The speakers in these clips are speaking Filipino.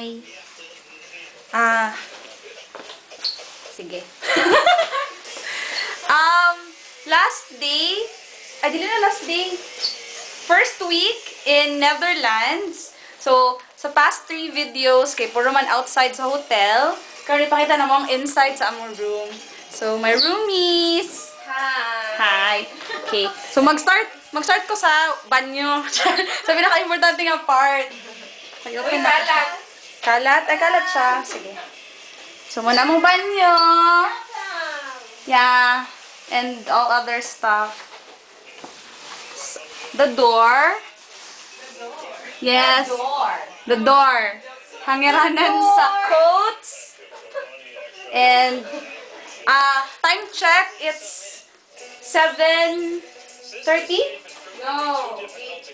Hi. Sige. Last day, dili na last day. First week in Netherlands. So, sa past 3 videos, kay puro man outside sa hotel. Karon ipakita na mo ang inside sa among room. So, my roomies. Hi. Okay. So, mag-start ko sa banyo. Sa pinaka-importante nga part. Mag-open na. Kalat? Ay, kalat siya. Sige. So, muna mong banyo. Yeah. And all other stuff. The door. Yes. The door. Hangiranan sa coats. And, time check, it's 7:30? No.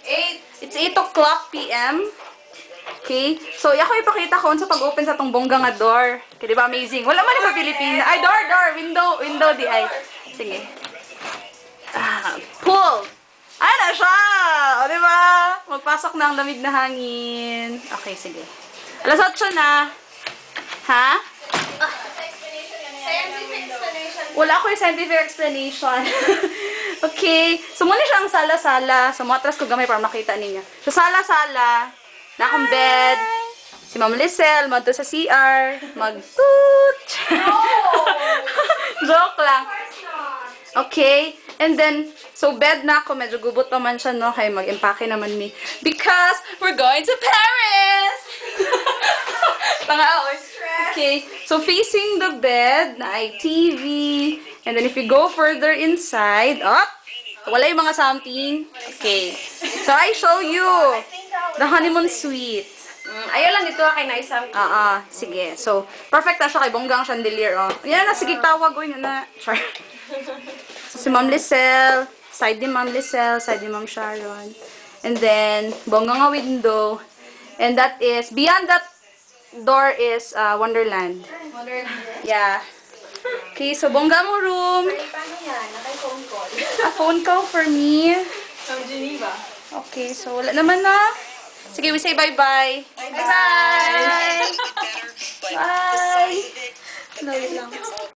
8. It's 8 o'clock p.m. Okay? So, ako ipakita ko sa pag-open sa tong bongga nga door. Okay, di ba amazing? Wala man sa Pilipinas. Ay, door! Window, di ay. Sige. Pull! Ay, na siya! O, di ba? Magpasok na ang lamig na hangin. Okay, sige. Alas 8 na. Ha? Scientific explanation. Wala ko yung scientific explanation. Okay. So, muna siya ang sala-sala. So, matras ko gamay para makita ninyo. So, sala-sala. Na akong bed. Si Ma'am Lizelle, magto sa CR. Mag-toot. Joke lang. Okay. And then, so bed na ako. Medyo gubot naman siya, no? Kaya mag-empake naman me. Because we're going to Paris! Okay. So, facing the bed, na ay TV. And then, if you go further inside, wala yung mga something. Okay. So, I show you the honeymoon suite. Ayaw lang dito kay Naisam. Sige. So, perfect na siya kay bonggang chandelier, oh. Yan na, sige, tawag ko yun na. Sorry. So, si Ma'am Lizelle, side ni Ma'am Lizelle, side ni Ma'am Sharon. And then, bonggang nga window. And that is, beyond that door is Wonderland. Yeah. Okay, so bongga mo room. Paano yan? Naka-phone call. A phone call for me. From Geneva. Okay, so wala naman na. Sige, we say bye-bye. Bye-bye! Bye! Bye! Bye!